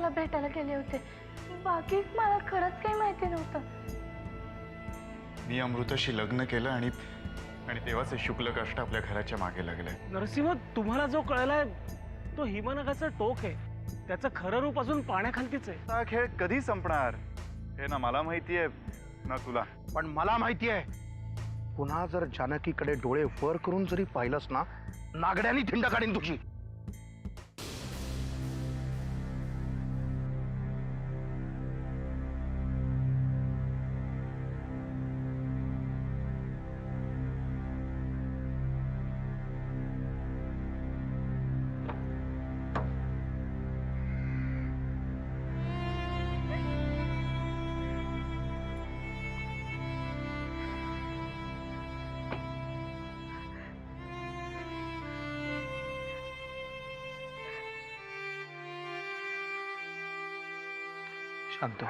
मला भेटायला गेले होते, बाकी मला खरंच काही माहिती नव्हतं. मी अमृताशी लग्न केलं आणि तेव्हाच हे शुक्ल काष्ट आपल्या घराच्या मागे लागलंय. नरसिंह, तुम्हाला जो कळलाय तो हिमनगाचं टोक आहे. त्याचं खरं रूप अजून पाण्याखालतीच आहे. हा खेळ कधी संपणार हे ना मला माहितीये ना तुला. पण मला माहिती आहे, पुन्हा जर जानकीकडे डोळे वर करून जरी पाहिलंस ना, नागड्यानी थिंड काढीन तुझी. शांत हो,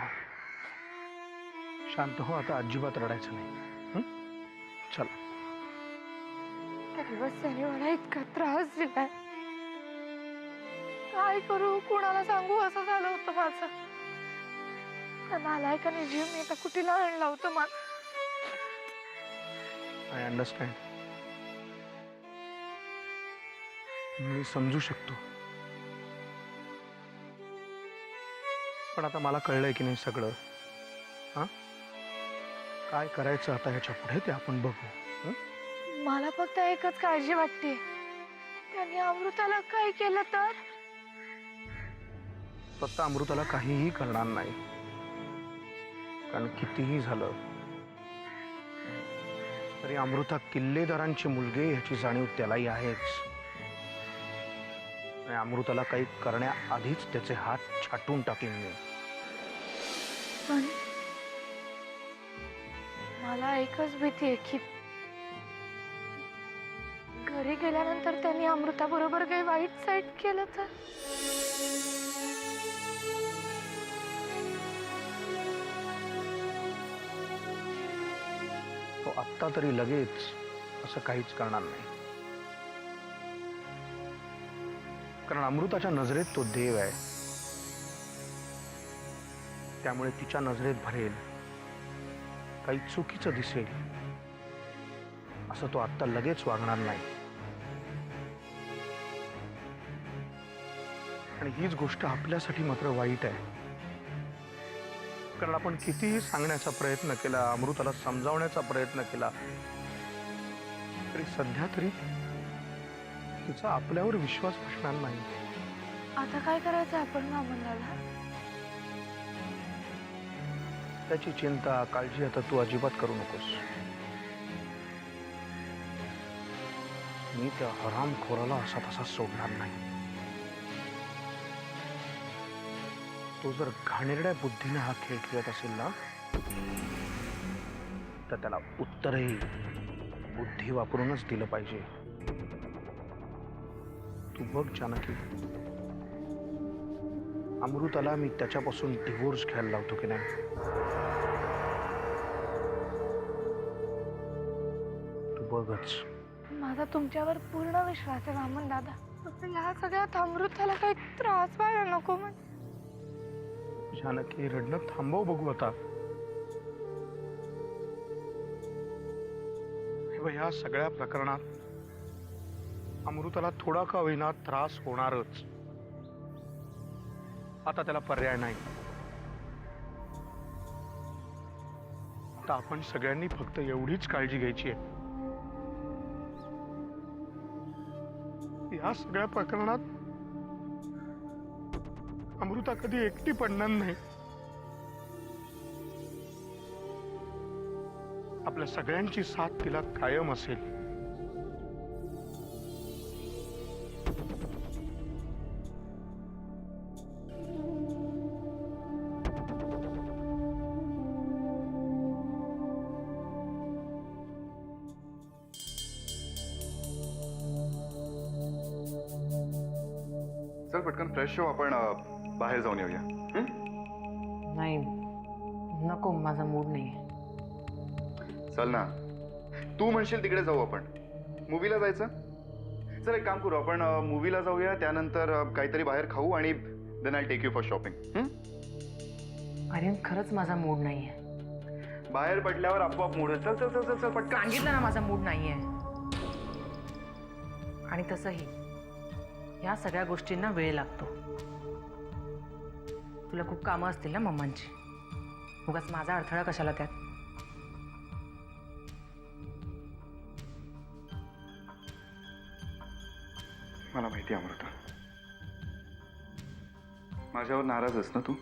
शांत हो. आता अजिबात रडायचं नाही. चल. दिवस त्याने मला इतका त्रास दिलाय, काय करू, कुणाला सांगू असं झालं होतं माझं. नालायकाने जीव मी आता कुठेला आणला होतं मला. I understand. मी समजू शकतो, पण आता मला कळलंय की नाही सगळं. हा, काय करायचं आता ह्याच्या पुढे ते आपण बघू. मला फक्त एकच काळजी वाटते, त्यांनी अमृताला काय केलं तर. फक्त अमृताला काहीही करणार नाही, कारण कितीही झालं तरी अमृता किल्लेदारांची मुलगी ह्याची जाणीव त्यालाही आहेच. आणि अमृताला काही करण्याआधीच त्याचे हात छाटून टाकीन मी. पण मला एकच भीती आहे की घरी गेल्यानंतर त्यांनी अमृता बरोबर काही वाईट साईट केलं तर. तो आत्ता तरी लगेच असं काहीच करणार नाही, कारण अमृताच्या नजरेत तो देव आहे. त्यामुळे तिच्या नजरेत भरेल, काही चुकीचं दिसेल असं तो आत्ता लगेच वागणार नाही. आणि हीच गोष्ट आपल्यासाठी मात्र वाईट आहे, कारण आपण कितीही सांगण्याचा प्रयत्न केला, अमृताला समजावण्याचा प्रयत्न केला, तरी सध्या तरी तिचा आपल्यावर विश्वास बसणार नाही. आता काय करायचं आपण मामूलाला? त्याची चिंता काळजी आता तू अजिबात करू नकोस. मी त्या हरामखोराला असा तसा सोडणार नाही. तो जर घाणेरड्या बुद्धीने हा खेळ खेळत असेल ना, तर त्याला उत्तरही बुद्धी वापरूनच दिलं पाहिजे. तू बघ जानकी, अमृताला मी त्याच्यापासून डिवोर्स घ्यायला लावतो की नाही. तू बघच. माझा तुमच्यावर पूर्ण विश्वास आहे वामन दादा. फक्त ह्या सगळ्यात अमृताला काही त्रास व्हायला नको. मग जानकी, रडणं थांबव बघू आता. ह्या सगळ्या प्रकरणात अमृताला थोडा का होईना त्रास होणारच. आता त्याला पर्याय नाही. आता आपण सगळ्यांनी फक्त एवढीच काळजी घ्यायची आहे, या सगळ्या प्रकरणात अमृता कधी एकटी पडणार नाही. आपल्या सगळ्यांची साथ तिला कायम असेल. चल पटकन फ्रेश हो, आपण बाहेर जाऊन येऊया. नाही नको, माझा मूड नाही. चल ना, तू म्हणशील तिकडे जाऊ आपण. मूवीला जायचं. चल एक काम करू, आपण मूवीला जाऊया, त्यानंतर काहीतरी बाहेर खाऊ आणि then I take you for shopping. Aryan खरंच माझा मूड नाहीये. बाहेर पडल्यावर आपोआप मूड चल चल चल चल चल पटकन. सांगितलं ना माझा मूड नाहीये. आणि तसंही या सगळ्या गोष्टींना वेळ लागतो. तुला खूप कामं असतील ना मम्मांची. उगाच माझा अडथळा कशाला त्यात. मला माहिती आहे अमृता, माझ्यावर नाराज आहेस ना तू.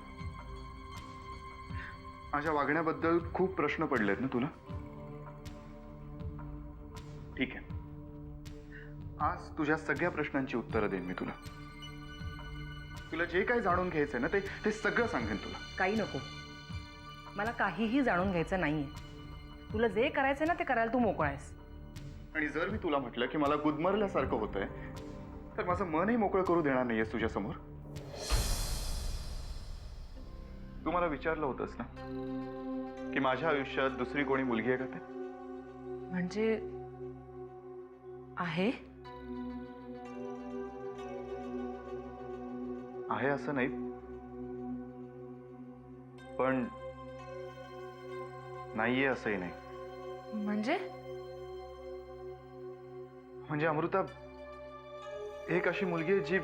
माझ्या वागण्याबद्दल खूप प्रश्न पडलेत ना तुला. ठीक आहे, आज तुझ्या सगळ्या प्रश्नांची उत्तरं देईन मी तुला. तुला जे काही जाणून घ्यायचंय ना ते सगळं सांगेन तुला. काही नको, मला काहीही जाणून घ्यायचं नाहीये. तुला जे करायचं ना ते करायला तू मोकळा आहेस. आणि जर मी तुला म्हटलं की मला गुदमरल्यासारखं होतंय तर माझं मनही मोकळं करू देणार नाहीयेस तुझ्यासमोर. तू मला विचारलं होतंस ना की माझ्या आयुष्यात दुसरी कोणी मुलगी आहे का ते. म्हणजे आहे आहे असं नाही, पण नाहीये असंही नाही. म्हणजे अमृता, एक अशी मुलगी आहे जी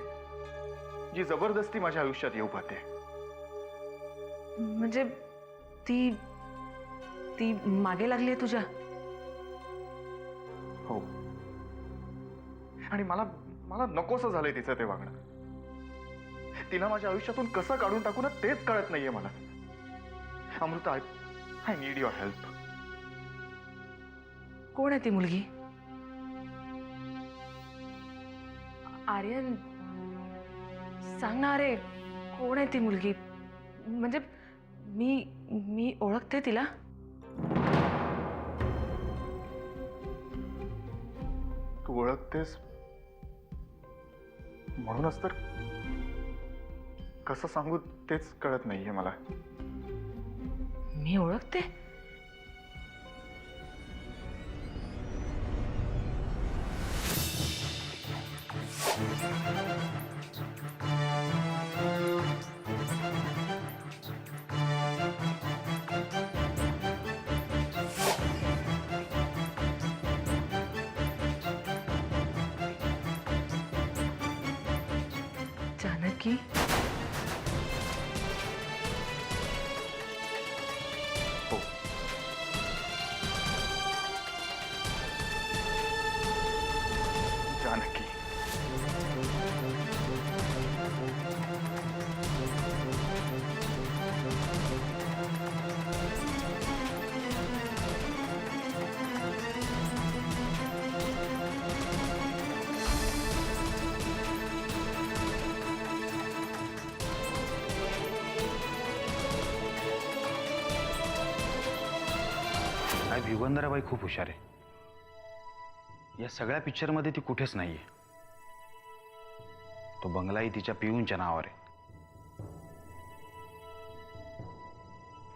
जी जबरदस्ती माझ्या आयुष्यात येऊ पाहते. म्हणजे ती ती मागे लागली आहे तुझ्या. हो, आणि मला मला नकोसं झालंय तिचं ते वागणं. तिला माझ्या आयुष्यातून कसं काढून टाकू ना तेच कळत नाहीये मला. Amruta, I need your help. कोण आहे ती मुलगी? आर्यन सांग ना. अरे कोण आहे ती मुलगी? म्हणजे मी ओळखते तिला. तू ओळखतेस म्हणूनच तर कसं सांगू तेच कळत नाहीये मला. मी ओळखते? जानकी. हो, जानकी. साहेब, युगंधराबाई खूप हुशार आहे. या सगळ्या पिक्चरमध्ये ती कुठेच नाहीये. तो बंगलाही तिच्या पिऊंच्या नावावर आहे.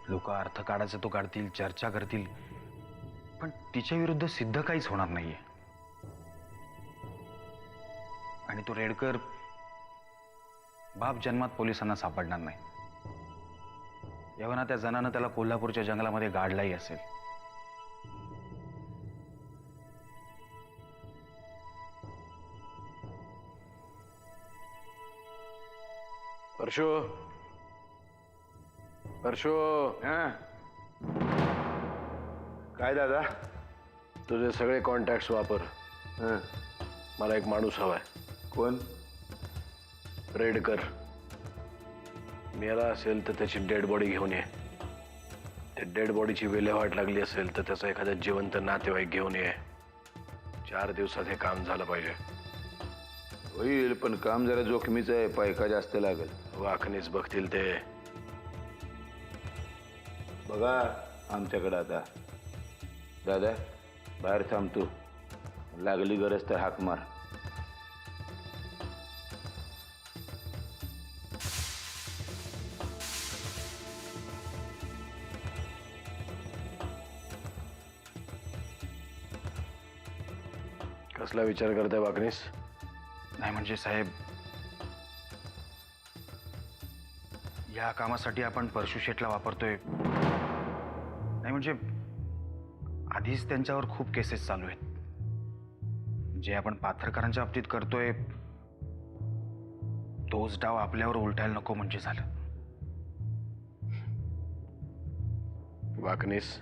लोक अर्थ काढायचा तो काढतील, चर्चा करतील, पण तिच्या विरुद्ध सिद्ध काहीच होणार नाहीये. आणि तो रेडकर बाप जन्मात पोलिसांना सापडणार नाही. एव्हा त्या जणानं त्याला कोल्हापूरच्या जंगलामध्ये गाडलाही असेल. परशो, काय दादा? तुझे सगळे कॉन्टॅक्ट्स वापर. मला एक माणूस हवाय. कोण? रेडकर. मेला असेल तर त्याची डेड बॉडी घेऊन ये. त्या डेड बॉडीची विल्हेवाट लागली असेल तर त्याचा एखादा जिवंत नातेवाईक घेऊन ये. 4 दिवसात हे काम झालं पाहिजे. होईल, पण काम जरा जोखमीचं आहे. पैका जास्त लागेल. वाखणीच बघतील ते. बघा आमच्याकडे आता. दादा बाहेर थांब तू. लागली गरज तर हाक मार. कसला विचार करताय वाखणीस? नाही म्हणजे साहेब, या कामासाठी आपण परशु शेटला वापरतोय नाही म्हणजे आधीच त्यांच्यावर खूप केसेस चालू आहेत. जे आपण पाथरकरांच्या बाबतीत करतोय तोच डाव आपल्यावर उलटायला नको म्हणजे झालं. वाकनीस,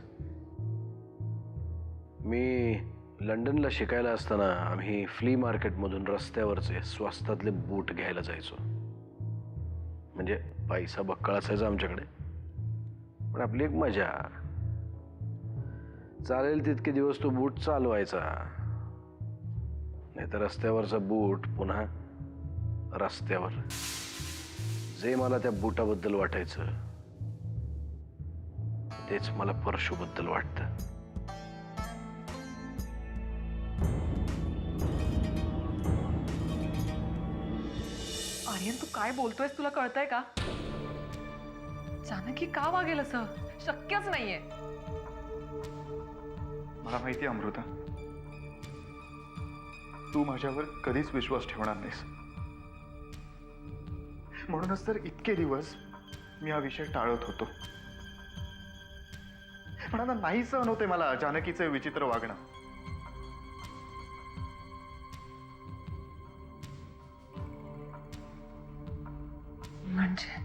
मी लंडनला शिकायला असताना आम्ही फ्ली मार्केटमधून रस्त्यावरचे स्वस्तातले बूट घ्यायला जायचो. म्हणजे पैसा बक्कळ असायचा आमच्याकडे, पण आपली एक मजा. चालेल तितके दिवस तो बूट चालवायचा, नाही तर रस्त्यावरचा बूट पुन्हा रस्त्यावर. जे मला त्या बूटाबद्दल वाटायचं तेच मला परशुबद्दल वाटतं. आर्यन, तू काय बोलतोयस तुला कळतंय का? जानकी का वागेल असं? शक्यच नाहीये. मला माहिती आहे अमृता, तू माझ्यावर कधीच विश्वास ठेवणार नाहीस. म्हणूनच तर इतके दिवस मी हा विषय टाळत होतो. पण आता नाही सहन होते मला जानकीचे विचित्र वागणं. म्हणजे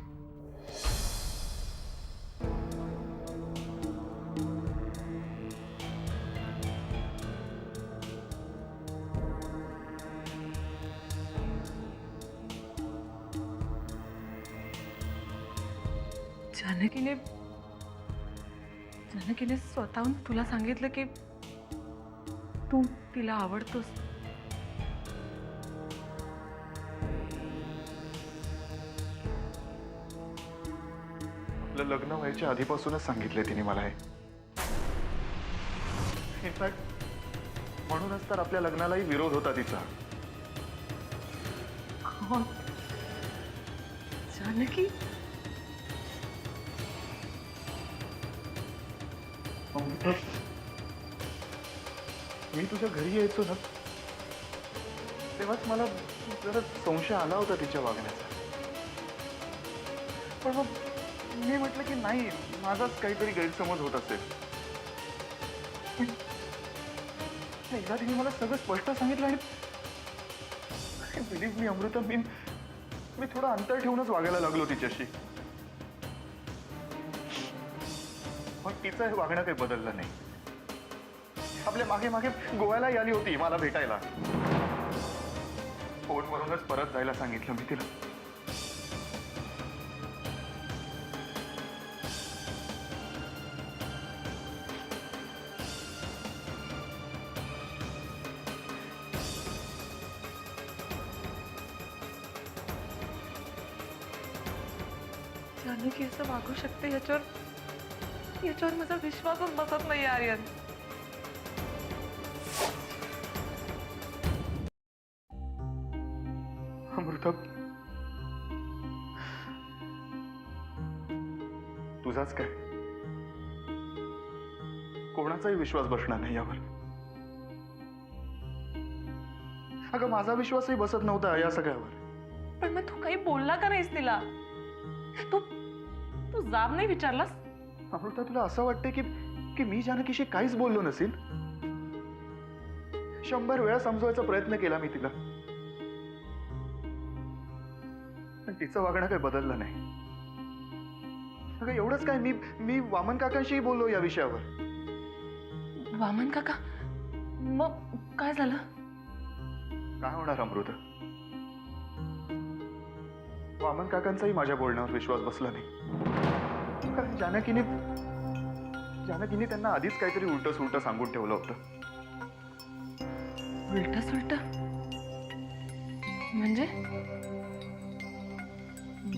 जानकीने स्वतःहून तुला सांगितलं की तू तिला आवडतोस. आपलं लग्न व्हायच्या आधीपासूनच सांगितले तिने मला हे. इनफॅक्ट म्हणूनच तर आपल्या लग्नालाही विरोध होता तिचा. कोण? जानकी? अमृता, मी तुझ्या घरी यायचो ना तेव्हाच मला जरा संशय आला होता तिच्या वागण्याचा. पण मग मी म्हटलं की नाही, माझाच काहीतरी गैरसमज होत असेल. पण एकदा तिने मला सगळं स्पष्ट सांगितलं आणि बिलीव्ह मी अमृता, मी थोडं अंतर ठेवूनच वागायला लागलो तिच्याशी. पण तिचं हे वागणं काही बदललं नाही. आपल्या मागे मागे गोव्यालाही आली होती मला भेटायला. फोनवरूनच परत जायला सांगितलं मी तिला. जानकी असं वागू शकते याच्यावर माझा विश्वासच बसत नाही आर्यन. अमृता, तुझाच काय कोणाचाही विश्वास बसणार नाही यावर. अगं माझा विश्वासही बसत नव्हता या सगळ्यावर. पण मग तू काही बोलला का नाहीस तिला? तू जाब नाही विचारलास? अमृता, तुला असं वाटतं की मी जानकीशी काहीच बोललो नसेल? 100 वेळा समजवायचा प्रयत्न केला मी तिला, पण तिचं वागणं काही बदललं नाही. अगं एवढंच काय, मी वामन काकांशीही बोललो या विषयावर. वामन काका? मग काय झालं? काय होणार अमृता, वामन काकांचाही माझ्या बोलण्यावर विश्वास बसला नाही. कारण जानकीने त्यांना आधीच काहीतरी उलट सुलट सांगून ठेवलं होतं. उलट सुलट म्हणजे?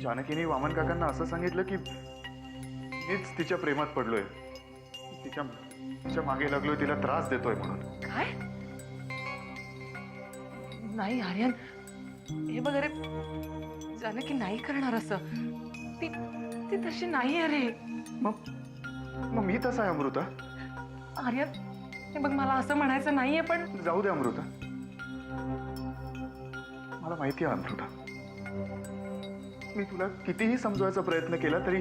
जानकीने वामन काकांना असं सांगितलं की मीच तिच्या प्रेमात पडलोय, तिच्या मागे लागलोय, तिला त्रास देतोय म्हणून. काय? नाही आर्यन, हे वगैरे जानकी नाही करणार असं. ती तशी नाही. अरे मग मी तसा आहे अमृता. आर्यन, हे बघ, मला असं म्हणायचं नाहीये, पण जाऊ दे अमृता, मला माहिती आहे अमृता, मी तुला कितीही समजवायचा प्रयत्न केला तरी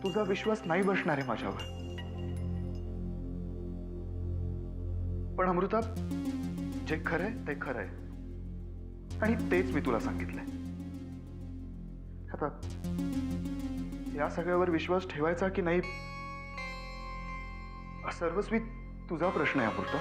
तुझा विश्वास नाही बसणार आहे माझ्यावर. पण अमृता, जे खरंय ते खरंय आणि तेच मी तुला सांगितलंय. आता या सगळ्यावर विश्वास ठेवायचा की नाही सर्वस्वी तुझा प्रश्न आहे अमृता.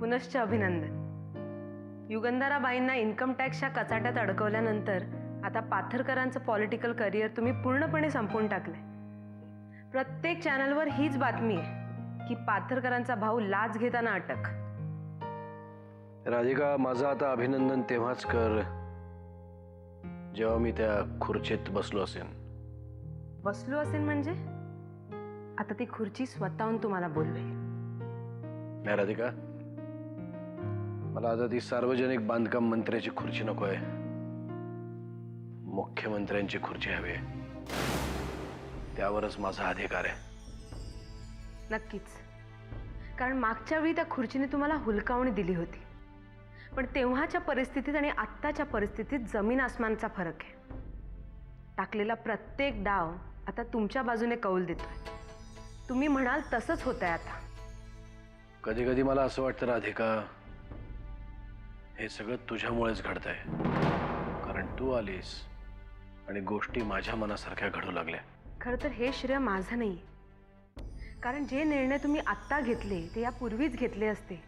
पुनश्च अभिनंदन. युगंधराबाईंना इन्कम टॅक्सच्या कचाट्यात अडकवल्यानंतर आता पाथरकरांचं पॉलिटिकल करिअर तुम्ही पूर्णपणे संपवून टाकलंय. प्रत्येक चॅनलवर हीच बातमी आहे की पाथरकरांचा भाऊ लाच घेताना अटक. राधिका, माझं आता अभिनंदन तेव्हाच कर जेव्हा मी त्या खुर्चीत बसलो असेन. बसलो असेल म्हणजे आता ती खुर्ची स्वतःहून तुम्हाला बोलवेल. नाही राधिका, मला आता ती सार्वजनिक बांधकाम मंत्र्याची खुर्ची नको आहे, मुख्यमंत्र्यांची खुर्ची हवी आहे. त्यावरच माझा अधिकार आहे. नक्कीच, कारण मागच्या वेळी त्या खुर्चीने तुम्हाला हुलकावणी दिली होती, पण तेव्हाच्या परिस्थितीत आणि आत्ताच्या परिस्थितीत जमीन आसमानचा फरक आहे. टाकलेला प्रत्येक डाव आता तुमच्या बाजूने कौल देतोय. तुम्ही म्हणाल तसंच होतंय आता. कधी कधी मला असं वाटतं राधिका, हे सगळं तुझ्यामुळेच घडतंय. कारण तू आलीस आणि गोष्टी माझ्या मनासारख्या घडू लागल्या. खरं तर हे श्रेय माझं नाही, कारण जे निर्णय तुम्ही आत्ता घेतले ते यापूर्वीच घेतले असते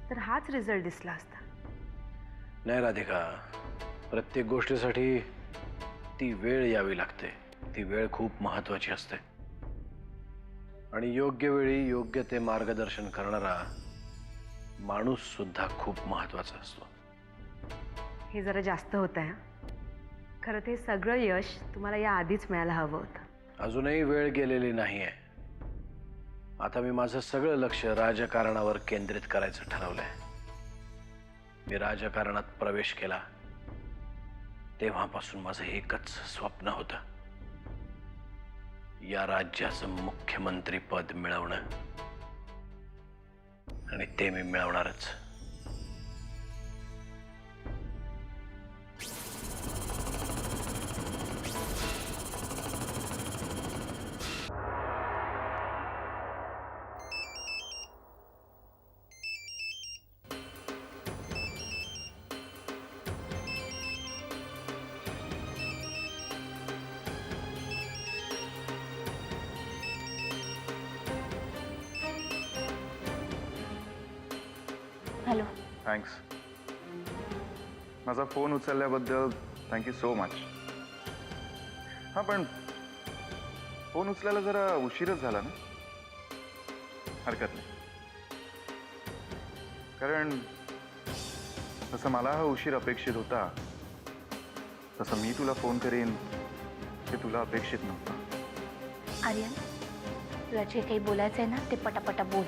तर हाच रिझल्ट दिसला असता. नाही राधिका, प्रत्येक गोष्टीसाठी ती वेळ यावी लागते. ती वेळ खूप महत्वाची असते आणि योग्य वेळी योग्य ते मार्गदर्शन करणारा माणूस सुद्धा खूप महत्वाचा असतो. हे जरा जास्त होत आहे. खरं ते सगळं यश तुम्हाला या आधीच मिळायला हवं होतं. अजूनही वेळ गेलेली नाहीये. आता मी माझं सगळं लक्ष राजकारणावर केंद्रित करायचं ठरवलंय. मी राजकारणात प्रवेश केला तेव्हापासून माझं एकच स्वप्न होतं, या राज्याचं मुख्यमंत्री पद मिळवणं, आणि ते मी मिळवणारच. हॅलो. थँक्स. माझा फोन उचलल्याबद्दल थँक्यू सो मच. हां, पण फोन उचलायला जरा उशीरच झाला ना. हरकत नाही, कारण तसं मला हा उशीर अपेक्षित होता, तसं मी तुला फोन करीन हे तुला अपेक्षित नव्हतं. आर्यन, तुला जे काही बोलायचं आहे ना ते पटापटा बोल.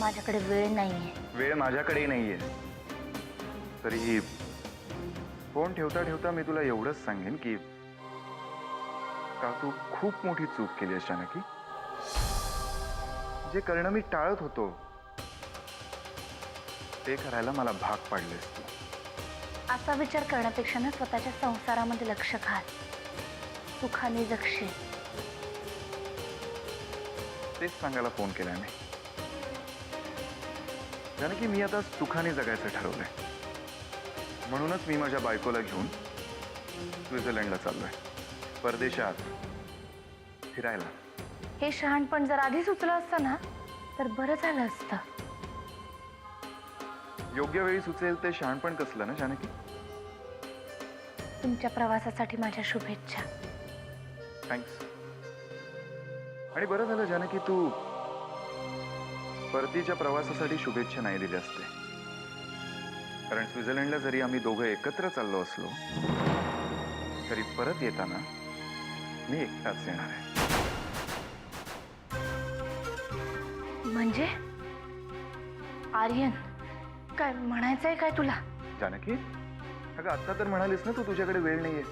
माझ्याकडे वेळ नाही आहे. वेळ माझ्याकडेही नाही आहे. तरीही फोन ठेवता ठेवता मी तुला एवढंच सांगेन की का तू खूप मोठी चूक केली आहेस जानकी. जे करणं मी टाळत होतो ते करायला मला भाग पाडलेस तू. असा विचार करण्यापेक्षा ना स्वतःच्या संसारामध्ये लक्ष घाल. सुखाने जगशील. तेच सांगायला फोन केलाय मी. जानकी, मी आता सुखाने जगायचं ठरवलंय. म्हणूनच मी माझ्या बायकोला घेऊन स्वित्झर्लंडला चाललोय, परदेशात फिरायला. हे शहाणपण जर आधीच उचलं असतं ना तर बरं झालं असतं. योग्य वेळी सुचेल ते शहाणपण कसलं ना जानकी. तुमच्या प्रवासासाठी माझ्या शुभेच्छा. थँक्स. आणि बरं झालं जानकी तू परतीच्या प्रवासासाठी शुभेच्छा नाही दिल्या असते, कारण स्वित्झर्लंडला जरी आम्ही दोघं एकत्र चाललो असलो तरी परत येताना मी एकटाच येणार आहे. म्हणजे आर्यन काय म्हणायचंय काय तुला? जानकी, अगं आत्ता तर म्हणालीस ना तू तुझ्याकडे वेळ नाहीये.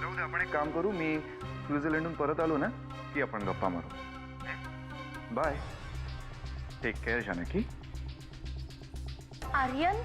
राहू दे, आपण एक काम करू. मी स्वित्झर्लंडहून परत आलो ना की आपण गप्पा मारू. Bye. Take care Janaki. Aryan